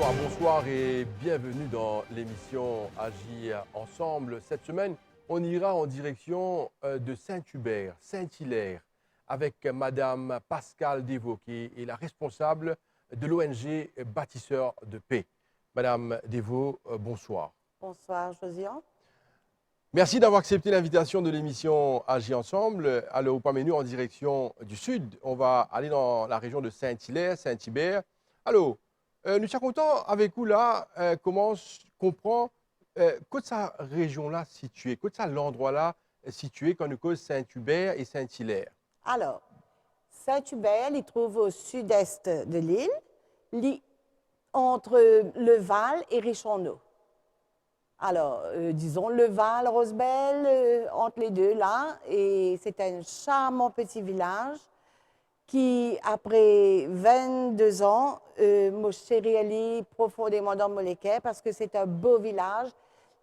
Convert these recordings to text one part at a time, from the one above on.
Bonsoir et bienvenue dans l'émission Agir ensemble. Cette semaine, on ira en direction de Saint-Hubert, Saint-Hilaire, avec Madame Pascale Devaux, qui est la responsable de l'ONG Bâtisseurs de Paix. Madame Devaux, bonsoir. Bonsoir, Josiane. Merci d'avoir accepté l'invitation de l'émission Agir ensemble. Alors, parmi nous, en direction du sud, on va aller dans la région de Saint-Hilaire, Saint-Hubert. Alors, nous sommes contents avec vous là, comment comprend que sa région-là située, que ça l'endroit-là situé quand nous cause Saint-Hubert et Saint-Hilaire. Alors, Saint-Hubert, il trouve au sud-est de l'île, entre Le Val et Richonneau. Alors, disons Le Val, Rosebel, entre les deux là, et c'est un charmant petit village qui, après 22 ans, me chérit profondément dans mon cœur parce que c'est un beau village,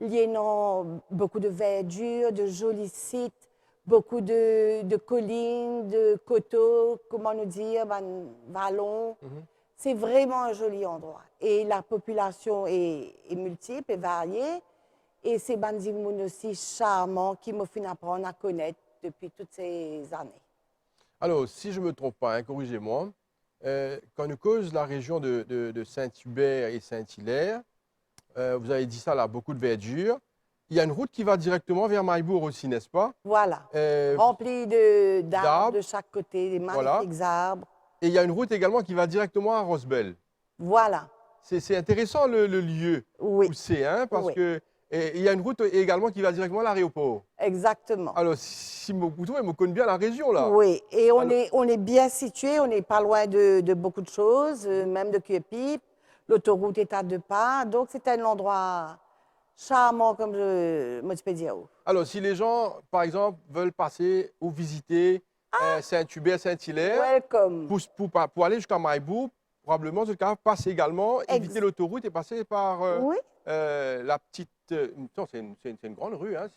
liant beaucoup de verdure, de jolis sites, beaucoup de collines, de coteaux, comment nous dire, vallons. C'est vraiment un joli endroit. Et la population est multiple et variée. Et c'est Bandimoun aussi charmant qui me fait apprendre à connaître depuis toutes ces années. Alors, si je ne me trompe pas, hein, corrigez-moi, quand nous cause la région de Saint-Hubert et Saint-Hilaire, vous avez dit ça là, beaucoup de verdure. Il y a une route qui va directement vers Maillebourg aussi, n'est-ce pas? Voilà, rempli d'arbres de chaque côté, des magnifiques arbres. Et il y a une route également qui va directement à Rosebel. Voilà. C'est intéressant le lieu où c'est, hein, parce que il y a une route également qui va directement à l'aéroport. Exactement. Alors, si vous me connaissez bien la région, là. Oui, et on est bien situé, on n'est pas loin de beaucoup de choses, même de Cuepipe. L'autoroute est à 2 pas, donc c'est un endroit charmant, comme je peux dire. Alors, si les gens, par exemple, veulent passer ou visiter Saint-Hubert, Saint-Hilaire, welcome. Pour aller jusqu'à Maillebourg, probablement, ce cas passer également, éviter l'autoroute et passer par la petite... c'est une grande rue, hein,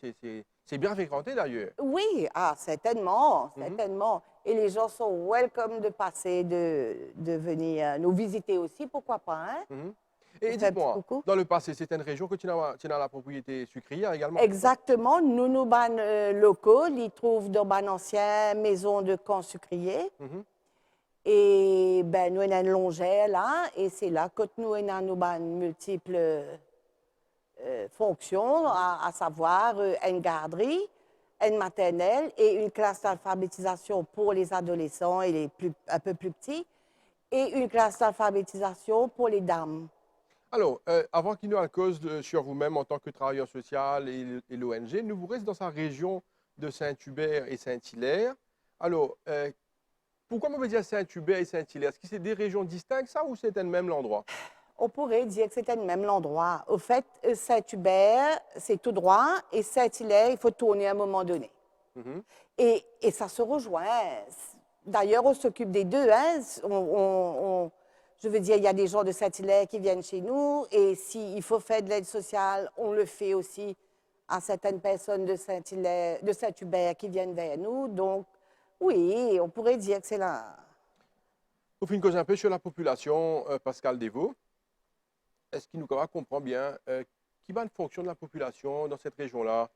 c'est bien fréquenté d'ailleurs. Oui, certainement, certainement. Et les gens sont welcome de passer, de venir nous visiter aussi, pourquoi pas, hein? Et dites-moi, dans le passé, c'était une région que tu as la propriété sucrière également? Exactement. Nous, nos locaux, ils trouvent dans une ancienne maison de camp sucrier. Et ben, nous, on a une longère là, et c'est là que nous avons nos multiples fonctions, à savoir une garderie, une maternelle et une classe d'alphabétisation pour les adolescents et les un peu plus petits, et une classe d'alphabétisation pour les dames. Alors, avant qu'il nous cause sur vous-même en tant que travailleur social et l'ONG, nous vous restez dans sa région de Saint-Hubert et Saint-Hilaire. Alors, pourquoi on veut dire Saint-Hubert et Saint-Hilaire? Est-ce que c'est des régions distinctes, ça, ou c'est le même endroit? On pourrait dire que c'était le même endroit. Au fait, Saint-Hubert, c'est tout droit, et Saint-Hilaire, il faut tourner à un moment donné. Et ça se rejoint. D'ailleurs, on s'occupe des deux. Hein. Je veux dire, il y a des gens de Saint-Hilaire qui viennent chez nous, et s'il faut faire de l'aide sociale, on le fait aussi à certaines personnes de Saint-Hubert qui viennent vers nous. Donc, oui, on pourrait dire que c'est là. Pour finir, cause un peu sur la population, Pascale Devaux, est-ce qu'il nous comprend bien qui va une fonction de la population dans cette région-là?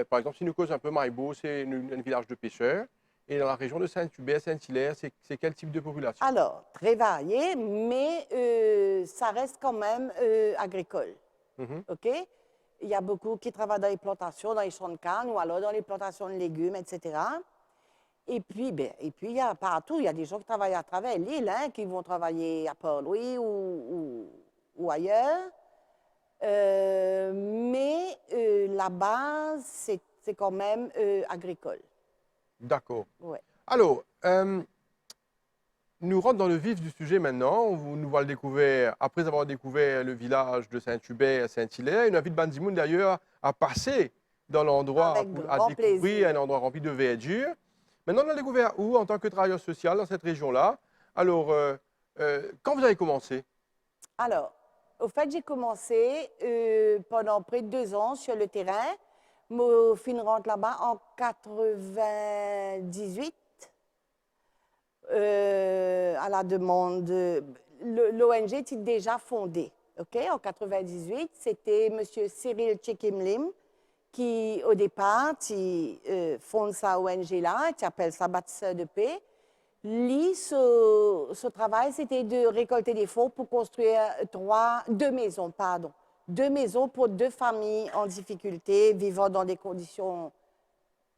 Par exemple, si nous cause un peu Maillebourg, c'est un village de pêcheurs. Et dans la région de Saint-Hubert, Saint-Hilaire, c'est quel type de population? Alors, très varié, mais ça reste quand même agricole. OK? Il y a beaucoup qui travaillent dans les plantations, dans les champs de canne ou alors dans les plantations de légumes, etc. Et puis, il y a partout, il y a des gens qui travaillent à travers l'île, hein, qui vont travailler à Port-Louis ou ailleurs. Mais la base, c'est quand même agricole. D'accord. Ouais. Alors, nous rentrons dans le vif du sujet maintenant. Nous allons découvrir, après avoir découvert le village de Saint-Hubert et Saint-Hilaire, une invite Bandimoun d'ailleurs à passer dans l'endroit, à découvrir un endroit rempli de verdure. Maintenant, on a découvert où en tant que travailleur social dans cette région-là? Alors, quand vous avez commencé? Alors, au fait, j'ai commencé pendant près de 2 ans sur le terrain. Mon fin rentre là-bas en 98 à la demande. l'ONG était déjà fondée. Okay? En 98, c'était M. Cyril Tchekimlim qui, au départ, fonde sa ONG-là, qui appelle ça Bâtisseur de paix. Lui, ce travail, c'était de récolter des fonds pour construire deux maisons, pardon. 2 maisons pour 2 familles en difficulté, vivant dans des conditions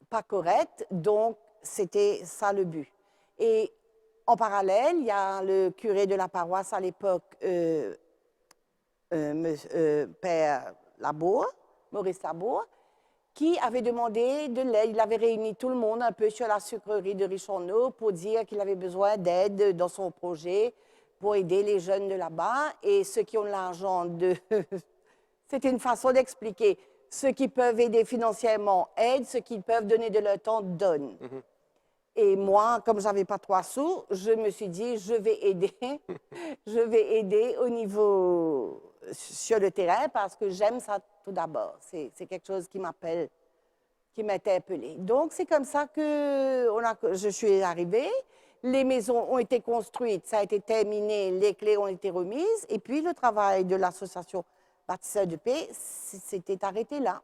pas correctes. Donc, c'était ça le but. Et en parallèle, il y a le curé de la paroisse à l'époque, Père Labour, Maurice Labour, qui avait demandé de l'aide. Il avait réuni tout le monde un peu sur la sucrerie de Richonneau pour dire qu'il avait besoin d'aide dans son projet pour aider les jeunes de là-bas. Et ceux qui ont l'argent de... C'était une façon d'expliquer. Ceux qui peuvent aider financièrement aident, ceux qui peuvent donner de leur temps donnent. Et moi, comme je n'avais pas 3 sous, je me suis dit, je vais aider. Je vais aider au niveau sur le terrain parce que j'aime ça tout d'abord. C'est quelque chose qui m'appelle, qui m'interpellait. Donc, c'est comme ça que je suis arrivée. Les maisons ont été construites, ça a été terminé, les clés ont été remises. Et puis, le travail de l'association Bâtisseurs de paix s'était arrêté là.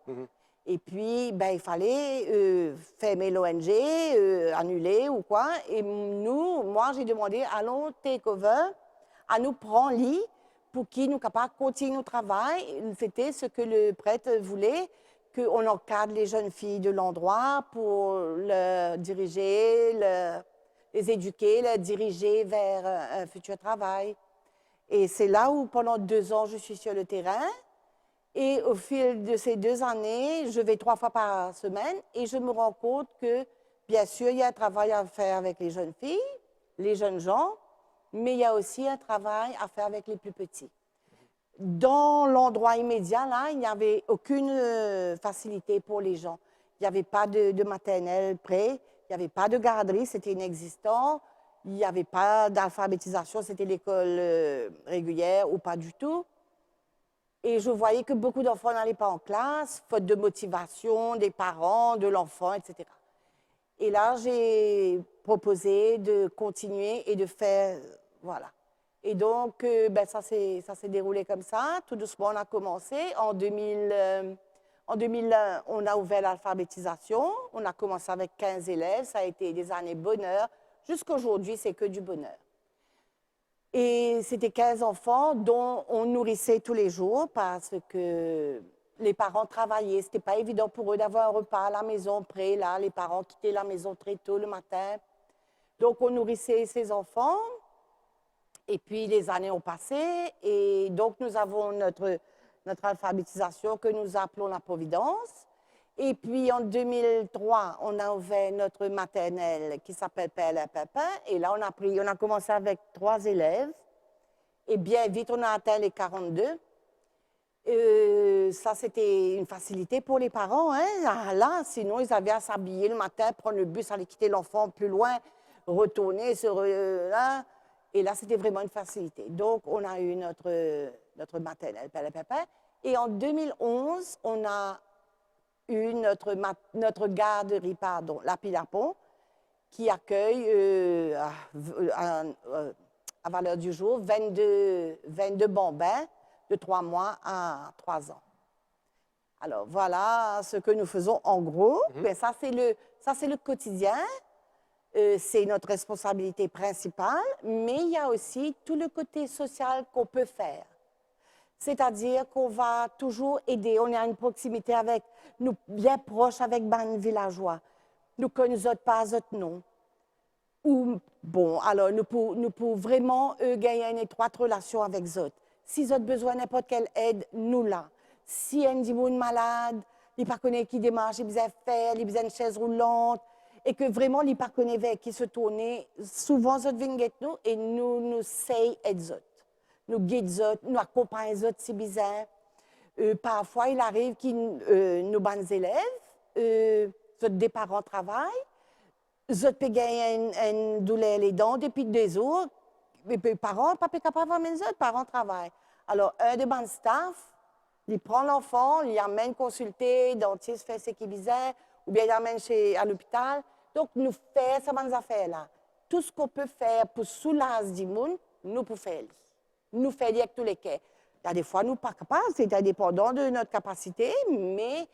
Et puis, ben, il fallait fermer l'ONG, annuler ou quoi. Et moi, j'ai demandé, allons take-over, à nous prendre lit pour qu'ils nous capables de continuer notre travail. C'était ce que le prêtre voulait, qu'on encadre les jeunes filles de l'endroit pour les diriger, les éduquer, les diriger vers un futur travail. Et c'est là où, pendant 2 ans, je suis sur le terrain. Et au fil de ces 2 années, je vais 3 fois par semaine et je me rends compte que, bien sûr, il y a un travail à faire avec les jeunes filles, les jeunes gens, mais il y a aussi un travail à faire avec les plus petits. Dans l'endroit immédiat, là, il n'y avait aucune facilité pour les gens. Il n'y avait pas de maternelle près, il n'y avait pas de garderie, c'était inexistant, il n'y avait pas d'alphabétisation, c'était l'école régulière ou pas du tout. Et je voyais que beaucoup d'enfants n'allaient pas en classe, faute de motivation des parents, de l'enfant, etc. Et là, j'ai proposé de continuer et de faire, voilà. Et donc, ben, ça s'est déroulé comme ça. Tout doucement, on a commencé. En 2001, on a ouvert l'alphabétisation. On a commencé avec 15 élèves. Ça a été des années bonheur. Jusqu'à aujourd'hui, c'est que du bonheur. Et c'était 15 enfants dont on nourrissait tous les jours parce que les parents travaillaient. Ce n'était pas évident pour eux d'avoir un repas à la maison prêt. Là, les parents quittaient la maison très tôt le matin. Donc, on nourrissait ces enfants. Et puis, les années ont passé. Et donc, nous avons notre alphabétisation que nous appelons la Providence. Et puis, en 2003, on a ouvert notre maternelle qui s'appelle Père Pépin. Et là, on a commencé avec 3 élèves. Et bien vite, on a atteint les 42. Ça, c'était une facilité pour les parents. Hein? Là, sinon, ils avaient à s'habiller le matin, prendre le bus, aller quitter l'enfant plus loin, retourner là. Et là, c'était vraiment une facilité. Donc, on a eu notre maternelle Père Pépin. Et en 2011, on a eu notre garderie, pardon, la Pilapon, qui accueille à valeur du jour 22 bambins de 3 mois à 3 ans. Alors, voilà ce que nous faisons en gros. Ben, ça, c'est le quotidien. C'est notre responsabilité principale, mais il y a aussi tout le côté social qu'on peut faire. C'est-à-dire qu'on va toujours aider. On est à une proximité avec nous, bien proche avec les villageois. Nous connaissons pas autres non. Ou, bon, alors, nous pouvons vraiment gagner une étroite relation avec eux. Si ils ont besoin de n'importe quelle aide, nous là. Si un dit malade, il ne connaît qui démarche, il besoin de faire, il besoin de chaise roulante, et que vraiment, il ne connaît vers qui se tourner, souvent, ils viennent nous et nous essayons d'aider eux. Nous guidons, nous accompagnons si besoin. Parfois, il arrive que nos bonnes élèves, des parents travaillent, ils peuvent gagner une douleur les dents depuis 2 jours. Les parents ne sont pas capables d'amener les parents travaillent. Alors, un des bons staff, il prend l'enfant, il l'amène consulter, dentiste fait ce qu'il besoin, ou bien il l'amène à l'hôpital. Donc, nous faisons ces bonnes affaires-là. Tout ce qu'on peut faire pour soulager du monde, nous pouvons faire. nous faire avec tous les cas. Il y a des fois, nous pas capables, c'est indépendant de notre capacité, mais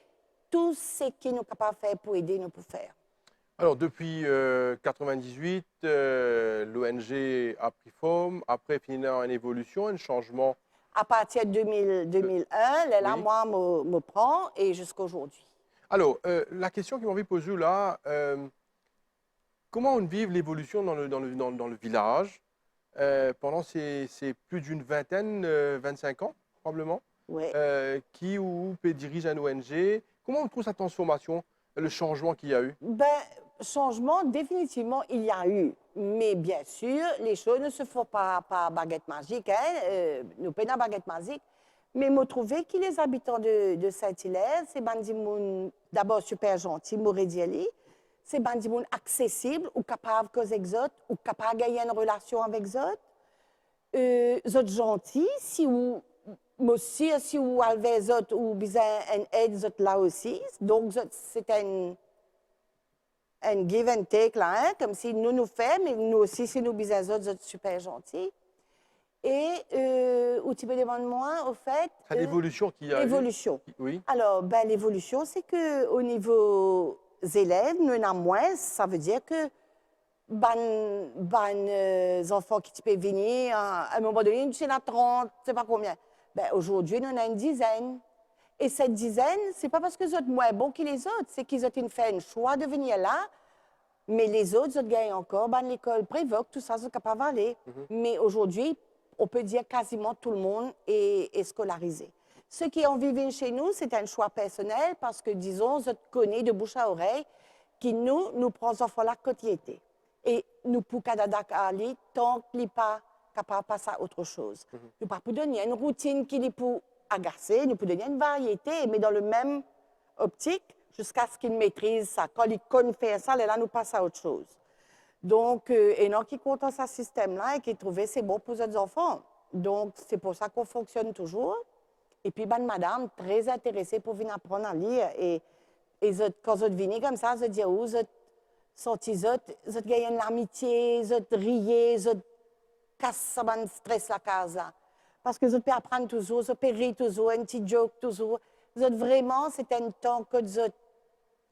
tout ce qui nous capable de faire pour aider, nous pouvons faire. Alors, depuis 1998, l'ONG a pris forme, après fini en évolution, un changement. À partir de 2001, là, Oui. moi, me prend et jusqu'à aujourd'hui. Alors, la question qui m'a envie de poser là, comment on vit l'évolution dans le village pendant ces plus d'une vingtaine, 25 ans, probablement, Oui. qui ou dirige un ONG? Comment on trouve sa transformation, le changement qu'il y a eu? Ben, changement, définitivement, il y a eu. Mais bien sûr, les choses ne se font pas par baguette magique. Hein? Nous prenons la baguette magique. Mais me trouver que les habitants de Saint-Hilaire, c'est bandimoun d'abord super gentil, Mouredieli. C'est bandimoun accessible ou capable cause exote ou capable de gagner une relation avec autres. Autres gentils, si vous aussi, si vous avez autres ou besoin une aide autres là aussi. Donc, c'est un give and take là, hein? Comme si nous fait, mais nous aussi, si nous besoin autres, autres super gentils. Et où tu peux demander moi, au fait. L'évolution qu'il y a eu. L'évolution. Oui. Alors, ben, l'évolution, c'est qu'au niveau des élèves, nous en avons moins. Ça veut dire que enfants qui peuvent venir, à un moment donné, tu en as 30, je ne sais pas combien. Ben, aujourd'hui, nous en avons une dizaine. Et cette dizaine, ce n'est pas parce que sont moins bons que les autres, c'est qu'ils ont fait un choix de venir là, mais les autres, ils gagnent encore, l'école prévoque, tout ça, ils sont capables d'aller. Mais aujourd'hui, on peut dire quasiment tout le monde est scolarisé. Ceux qui ont vécu chez nous, c'est un choix personnel parce que, disons, je connais de bouche à oreille qui nous prenons les enfants là quand ils étaient. Et nous pouvons aller tant qu'il n'est pas capable de passer à autre chose. Nous ne pouvons pas donner une routine qui les peut agacer, nous pouvons donner une variété, mais dans le même optique, jusqu'à ce qu'ils maîtrisent ça. Quand ils connaissent faire ça, là, nous passons à autre chose. Donc, et non qui comptent ce système-là et qui trouvent c'est bon pour les enfants. Donc, c'est pour ça qu'on fonctionne toujours. Et puis, madame, très intéressée pour venir apprendre à lire. Et quand vous venez comme ça, vous dites, vous sortez, vous gagnez une amitié, vous riez, vous cassez le stress la casa. Parce que vous pouvez apprendre toujours, vous pouvez rire toujours, un petit joke toujours. Vraiment, c'est un temps que vous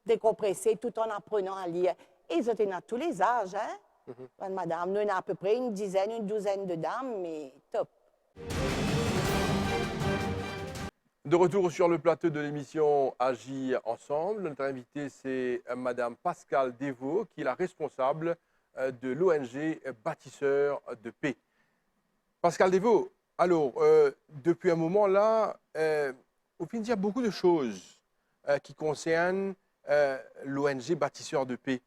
décompressez tout en apprenant à lire. Et ils étaient à tous les âges, hein? Madame, nous, on a à peu près une dizaine, une douzaine de dames, mais top. De retour sur le plateau de l'émission Agir ensemble. Notre invitée, c'est Madame Pascale Devaux, qui est la responsable de l'ONG Bâtisseurs de paix. Pascale Devaux, alors, depuis un moment là, au fin, il y a beaucoup de choses qui concernent l'ONG Bâtisseurs de paix.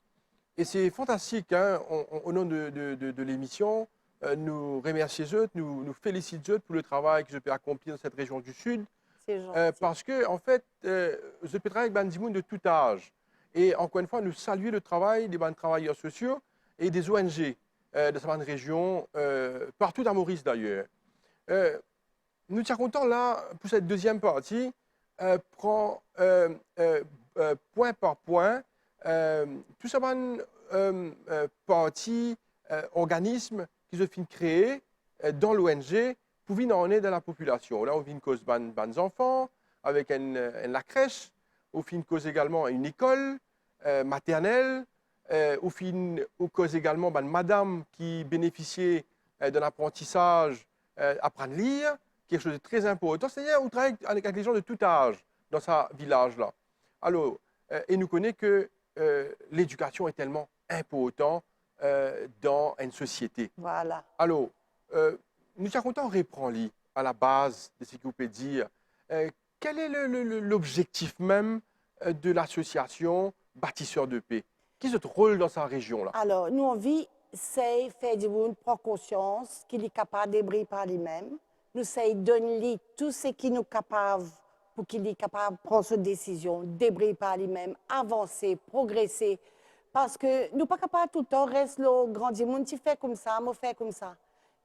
Et c'est fantastique, hein, au nom de l'émission, nous remercions eux, nous félicitons eux pour le travail que je peux accomplir dans cette région du Sud. Parce que, en fait, je peux travailler avec des gens de tout âge. Et encore une fois, nous saluons le travail des travailleurs sociaux et des ONG de cette région, partout à Maurice d'ailleurs. Nous sommes contents là, pour cette deuxième partie, prend point par point tout ça partie, organismes qui se finissent créer dans l'ONG pour venir en aide à la population. Là, on vient cause des enfants avec la crèche, on vient cause également une école maternelle, on vient cause également madame qui bénéficiait d'un apprentissage, apprendre à lire, quelque chose de très important. C'est-à-dire on travaille avec les gens de tout âge dans ce village-là. Alors, et nous connaissons que l'éducation est tellement importante dans une société. Voilà. Alors, nous sommes contents de reprendre à la base de ce que vous pouvez dire. Quel est l'objectif même de l'association Bâtisseurs de paix? Quel est votre rôle dans sa région-là? Alors, nous, on vit, c'est faire du monde prendre conscience qu'il est capable de débrouiller par lui-même. Nous, c'est donner tout ce qui nous est capable pour qu'il est capable de prendre ses décisions, débrouiller par lui-même, avancer, progresser. Parce que nous ne sommes pas capables tout le temps de rester là, grandir, tu fais comme ça, moi fais comme ça.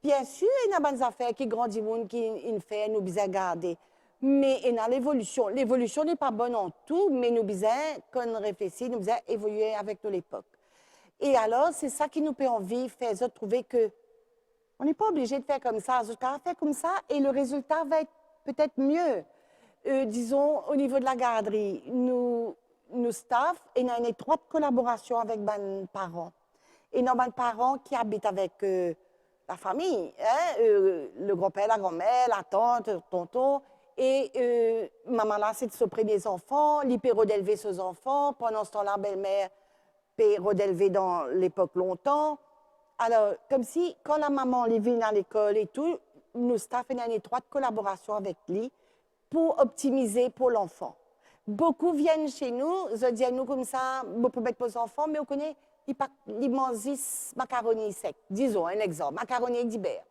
Bien sûr, il y a des affaires qui grandissent, qui fait, nous besoin garder. Mais il y a l'évolution. L'évolution n'est pas bonne en tout, mais nous besoin, quand on réfléchit, nous besoin évoluer avec l'époque. Et alors, c'est ça qui nous fait envie, faire trouver que On n'est pas obligé de faire comme ça. Jusqu'à faire comme ça et le résultat va être peut-être mieux. Disons, au niveau de la garderie, nous staff et on a une étroite collaboration avec les parents. Et nos parents qui habitent avec la famille, hein, le grand-père, la grand-mère, la tante, le tonton. Et maman là, c'est de s'occuper des enfants, l'hyper d'élever ses enfants. Pendant ce temps-là, belle-mère peut d'élever dans l'époque longtemps. Alors, comme si, quand la maman les vient à l'école et tout, nous staff une étroite collaboration avec lui pour optimiser pour l'enfant. Beaucoup viennent chez nous, ils disent nous comme ça, vous pouvez mettre vos enfants, mais on connaît, ils mangent macaroni sec. Disons un exemple, macaroni avec d'hiver.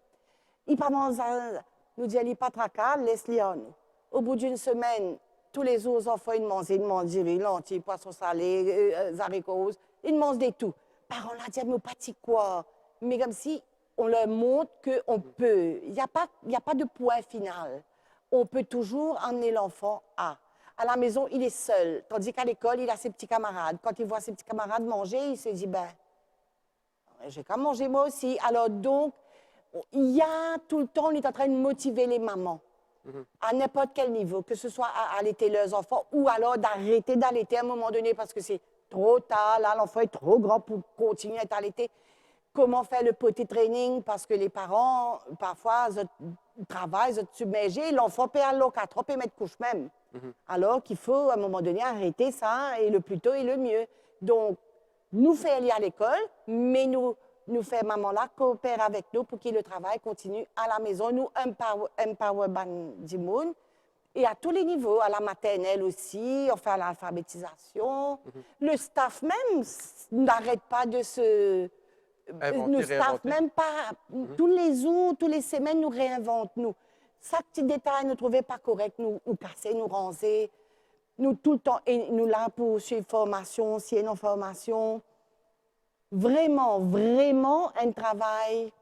Ils ne mangent pas, nous disons, pas tracas, laisse-les en nous. Au bout d'une semaine, tous les jours, les enfants, ils mangent du riz, lentilles, poissons salés, haricots roses, ils mangent des tout. Parents là disent, mais pas quoi. Mais comme si on leur montre qu'on peut. Il n'y a pas de point final. On peut toujours emmener l'enfant à. À la maison, il est seul, tandis qu'à l'école, il a ses petits camarades. Quand il voit ses petits camarades manger, il se dit, ben, j'ai qu'à manger moi aussi. Alors donc, il y a tout le temps, on est en train de motiver les mamans, à n'importe quel niveau, que ce soit à allaiter leurs enfants ou alors d'arrêter d'allaiter à un moment donné parce que c'est trop tard, là, l'enfant est trop grand pour continuer à être allaité. Comment faire le potty training parce que les parents, parfois, ils travaillent, ils sont submergés, l'enfant peut aller au 4 ans, peut mettre couche même. Alors qu'il faut, à un moment donné, arrêter ça, et le plus tôt et le mieux. Donc, nous faire aller à l'école, mais nous faire maman là coopérer avec nous pour que le travail continue à la maison. Nous empower du monde et à tous les niveaux, à la maternelle aussi, on fait l'alphabétisation. Le staff même n'arrête pas de se... Nous staff même pas. Tous les jours, toutes les semaines, nous réinventons. Nous. Chaque petit détail, nous ne trouvons pas correct, nous casser, nous ranger. Nous, tout le temps, et nous là pour suivre formation, s'il y a une formation. Vraiment, vraiment un travail,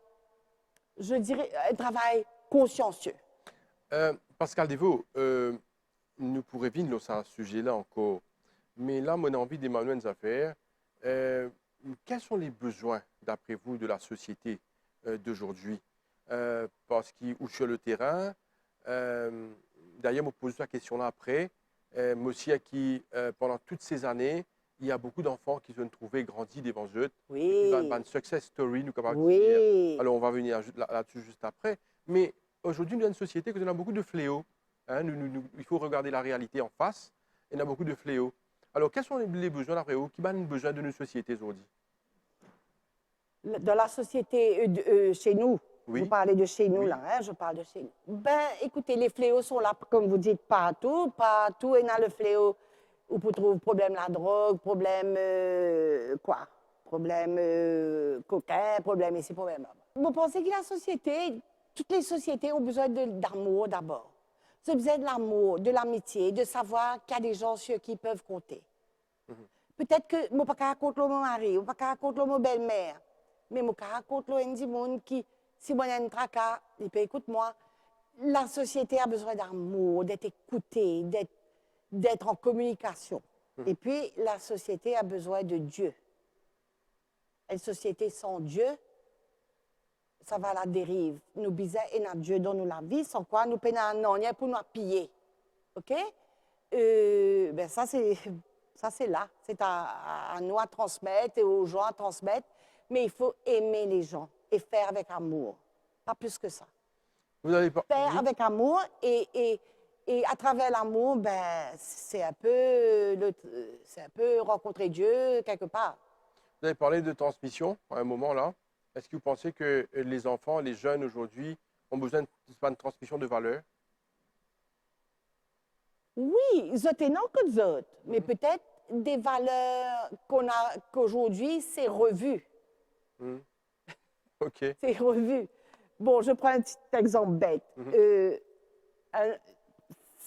je dirais, un travail consciencieux. Pascal Devaux, nous pourrions venir sur ce sujet-là encore, mais là, on a envie d'émanuer nos affaires. Quels sont les besoins, d'après vous, de la société d'aujourd'hui? Parce ou sur le terrain, d'ailleurs, je me pose la question-là après, moi aussi, à qui, pendant toutes ces années, il y a beaucoup d'enfants qui viennent trouver grandi devant eux. Oui. Une success story, nous capables oui. de dire. Alors, on va venir là-dessus juste après. Mais aujourd'hui, nous avons une société qui a beaucoup de fléaux. Hein. Il faut regarder la réalité en face. Il y a beaucoup de fléaux. Alors, quels sont les besoins, d'après vous, qui ont besoin de nos sociétés aujourd'hui? Dans la société chez nous, oui. Vous parlez de chez nous, oui. là, hein, je parle de chez nous. Ben, écoutez, les fléaux sont là, comme vous dites, partout. Partout, il y a le fléau où vous trouvez problème la drogue, problème quoi? Problème cocain, problème ici, problème là. Vous pensez que la société, toutes les sociétés ont besoin d'amour d'abord. Ils ont besoin de l'amour, de l'amitié, de savoir qu'il y a des gens sur qui ils peuvent compter. Peut-être que je ne peux pas raconter mon mari, je ne peux pas raconter mon belle-mère, mais je peux raconter un petit monde qui, si moi j'ai un tracas, il peut écouter moi. La société a besoin d'amour, d'être écoutée, d'être en communication. Et puis, la société a besoin de Dieu. Une société sans Dieu, ça va à la dérive. Nous bisons et notre Dieu dans la vie, sans quoi nous payons un rien pour nous piller. OK? Ben ça, c'est là. C'est à nous à transmettre et aux gens à transmettre. Mais il faut aimer les gens et faire avec amour. Pas plus que ça. Vous n'avez pas... Faire avec amour et à travers l'amour, ben, c'est un peu rencontrer Dieu quelque part. Vous avez parlé de transmission à un moment là. Est-ce que vous pensez que les enfants, les jeunes aujourd'hui ont besoin de transmission de valeurs? Oui, ils ont non que les autres, mais peut-être des valeurs qu'aujourd'hui, c'est revu. OK. C'est revu. Bon, je prends un petit exemple bête.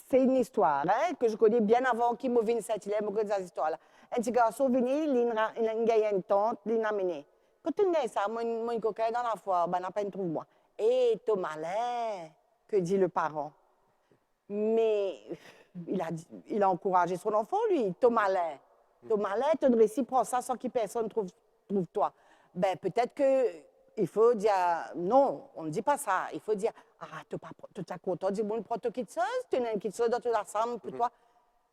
C'est une histoire hein, que je connais bien avant qu'il me vienne cette histoire-là. Un petit garçon venu, il a une tante, il l'a amené. Quand tu dis ça, mon coquin dans la foire, ben, n'a pas une trouve-moi. Et t'es malin, que dit le parent. Mais il a encouragé son enfant, lui. T'es malin. T'es malin, tu devrais s'y prendre ça sans que personne trouve toi. Ben, peut-être que il faut dire, non, on ne dit pas ça. Il faut dire, ah, tu es content du monde pour ton quelque chose, tu as quelque chose dans ton ensemble pour toi.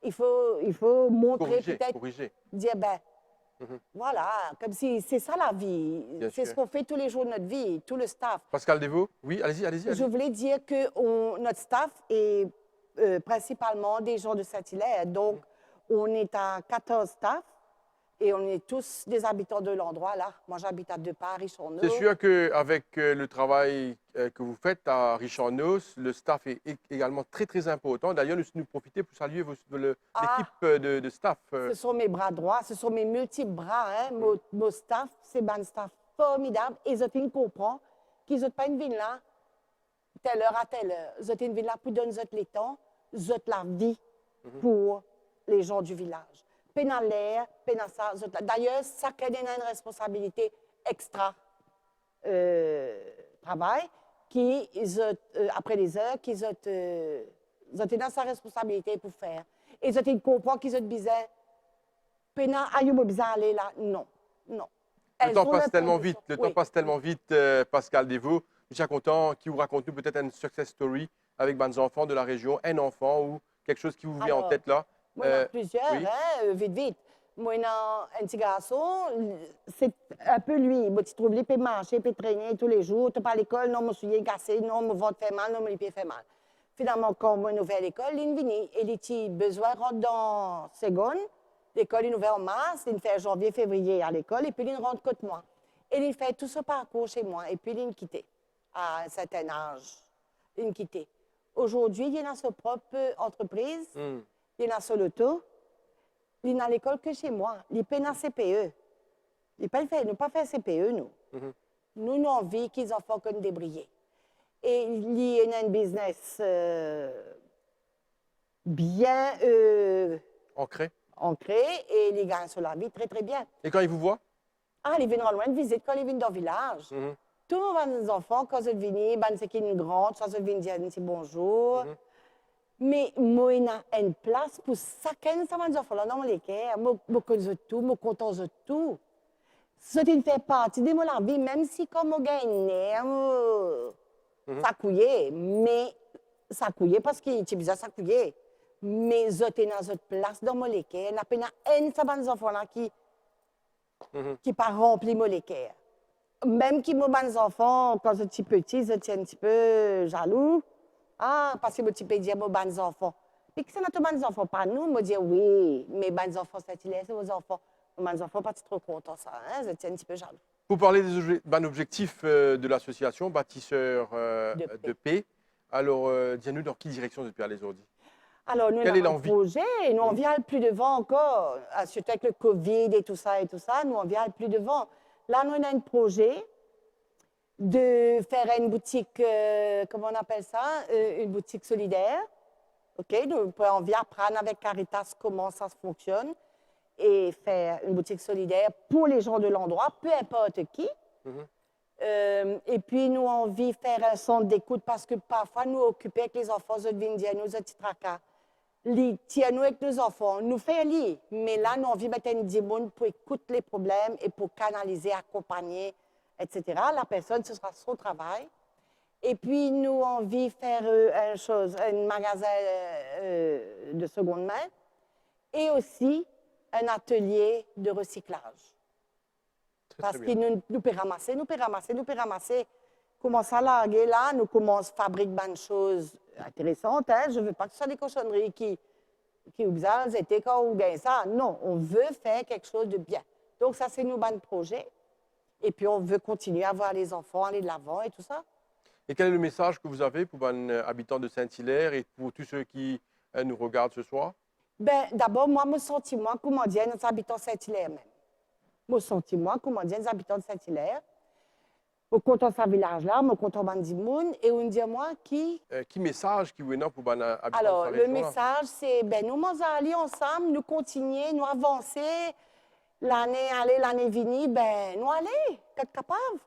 Il faut montrer peut-être, Corriger. dire, ben, voilà, comme si c'est ça la vie. Bien C'est sûr. ce qu'on fait tous les jours de notre vie, tout le staff. Pascal Devaux, oui, allez-y, allez-y. Je allez-y. voulais dire que notre staff est principalement des gens de Saint-Hilaire. Donc, on est à 14 staff et on est tous des habitants de l'endroit là. Moi, j'habite à Deux-Pas, Richonneau. C'est sûr qu'avec le travail que vous faites à Richard-Nos, le staff est également très, très important. D'ailleurs, nous profitons pour saluer l'équipe de staff. Ce sont mes bras droits, ce sont mes multiples bras. Hein. Mon staff, c'est un staff formidable. Et je comprends qu'ils n'ont pas une ville là, telle heure à telle heure. Ils ont une ville là pour donner les temps, ils ont la vie pour les gens du village. Pénal l'air, pénal ça. D'ailleurs, chacun a une responsabilité extra travail qui, après les heures, qu'ils ont dans sa responsabilité pour faire. Et ils comprennent qu'ils ont besoin. Pénal, aïe, besoin aller là. Non, non. Le temps passe tellement vite, le temps passe tellement vite, Pascal Devaux. Je suis content qu'il vous raconte peut-être une success story avec des enfants de la région, un enfant ou quelque chose qui vous vient en tête là. Moi, il y en a plusieurs, oui. hein, vite, vite. Moi, il y a un petit garçon, c'est un peu lui. Moi, tu trouves, il peut marcher, il peut traîner tous les jours. Tu pas à l'école, non, mon soulier cassé, non, mon ventre fait mal, non, mon pied fait mal. Finalement, quand moi, nous à l'école, il est venu. Et il a besoin de rentrer dans seconde. L'école est ouverte en mars, il fait janvier, février à l'école, et puis il rentre contre moi. Et il fait tout ce parcours chez moi, et puis il me quitté à un certain âge. Il me quitté. Aujourd'hui, il a sa propre entreprise, il a son auto, il n'a à l'école que chez moi. Il peine à CPE. Il n'a pas fait CPE, nous. Nous, nous avons envie qu'ils en font comme débriller. Et il a un business bien Ancré. Et il gagne sur la vie très, très bien. Et quand ils vous voient? Ah, ils viennent rendre une visite quand ils viennent dans le village. Tous les enfants, quand ils viennent, c'est qu'ils sont grands, quand ils viennent dire un petit bonjour. Mais moi, il y a une place pour chacun de ces enfants là dans les cœurs. Moi, connais tout, moi, content de tout. Ça fait partie de ma vie, même si comme on gagne, ça couillait, mais ça couillait parce que tu besoin ça couillait. Mais je suis dans une place dans mon cœur. Il y a un de ces enfants là qui pas rempli mon cœur. Même qui mon enfants, quand je suis petit, je suis un petit peu jaloux. Ah, parce que mon petit peu dire mon enfants. Puis que c'est notre bonnes enfants, pas nous, me dire oui, mes bonnes enfants, c'est vos enfants. Mes enfants, pas trop contents ça, hein, je suis un petit peu jaloux. Pour parler des objectifs de l'association Bâtisseurs de paix, alors dis-nous dans quelle direction vous êtes allés aujourd'hui? Alors, nous avons un projet, nous on vient plus devant encore, surtout avec le Covid et tout ça, nous on vient plus devant. Là, nous avons un projet de faire une boutique, comment on appelle ça, une boutique solidaire. OK, nous on vient apprendre avec Caritas comment ça fonctionne et faire une boutique solidaire pour les gens de l'endroit, peu importe qui. Et puis, nous, on vit faire un centre d'écoute parce que parfois, nous occuper avec les enfants, nous viennent dire, nous, petits tracas. Tiens-nous avec nos enfants, nous fait lire. Mais là, nous, on vit mettre une dimoine pour écouter les problèmes et pour canaliser, accompagner, etc. La personne, ce sera son travail. Et puis, nous, on vit faire un magasin de seconde main et aussi un atelier de recyclage. Parce que nous pouvons ramasser. Commence à larguer là, nous commençons à fabriquer des choses intéressantes. Hein? Je ne veux pas que ce soit des cochonneries qui étaient quand ou bien ça. Non, on veut faire quelque chose de bien. Donc, ça, c'est nos bons projets. Et puis, on veut continuer à voir les enfants aller de l'avant et tout ça. Et quel est le message que vous avez pour les habitants de Saint-Hilaire et pour tous ceux qui nous regardent ce soir? Ben, d'abord, moi, mon sentiment, comment dire, nos habitants de Saint-Hilaire même. Mon sentiment, comment dire, nos habitants de Saint-Hilaire. Je suis content de ce village-là, je suis content de Bandimoun. Et on dit moi qui. Quel message qui vous est pour les habitants Alors, de cette le région-là? message, c'est ben, nous aller ensemble, nous continuer, nous avancer. L'année venue, ben, nous aller, être capable.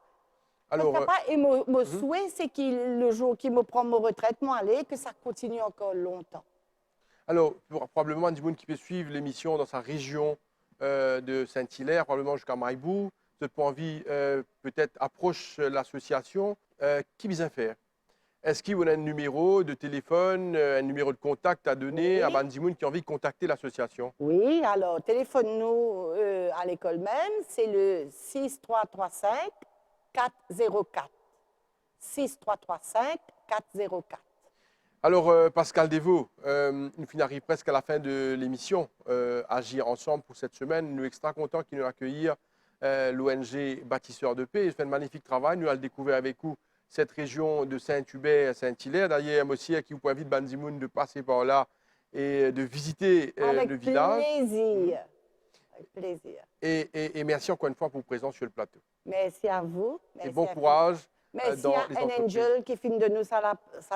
Alors, Et mon souhait, c'est que le jour qu'il me prend ma retraite, moi aller, que ça continue encore longtemps. Alors, probablement, un qui peut suivre l'émission dans sa région de Saint-Hilaire, probablement jusqu'à Maïbou. peut-être pas envie, peut-être approche l'association, qui besoin faire? Est-ce qu'il y a un numéro de téléphone, un numéro de contact à donner Oui. à Bandimoun qui a envie de contacter l'association? Oui, alors téléphone-nous à l'école même, c'est le 6335 404. 6335 404. Alors, Pascal Devaux, nous arrivons presque à la fin de l'émission Agir ensemble pour cette semaine. Nous sommes extra contents de nous accueillir l'ONG Bâtisseurs de paix. Ils font un magnifique travail. Nous allons découvrir avec vous cette région de Saint-Hubert, Saint-Hilaire. D'ailleurs, aussi, qui vous invite Bandimoun de passer par là et de visiter Avec le village. plaisir. Avec plaisir. Et merci encore une fois pour votre présence sur le plateau. Merci à vous. Et Merci bon à vous. courage Merci dans à les un entreprises. angel qui finit de nous ça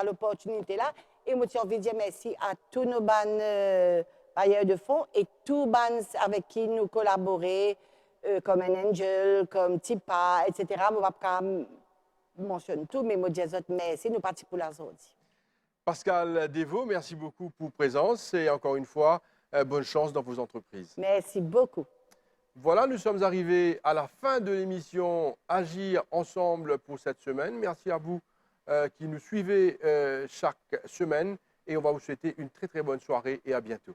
l'opportunité là. Et moi, j'ai envie de dire merci à tous nos bailleurs de fonds et tous les avec qui nous collaborons, comme un angel, comme Tipa, etc. Je ne vais pas mentionner tout, mais moi, je dis merci, nous partons pour la aujourd'hui. Pascal Devaux, merci beaucoup pour votre présence et encore une fois, bonne chance dans vos entreprises. Merci beaucoup. Voilà, nous sommes arrivés à la fin de l'émission Agir ensemble pour cette semaine. Merci à vous qui nous suivez chaque semaine et on va vous souhaiter une très très bonne soirée et à bientôt.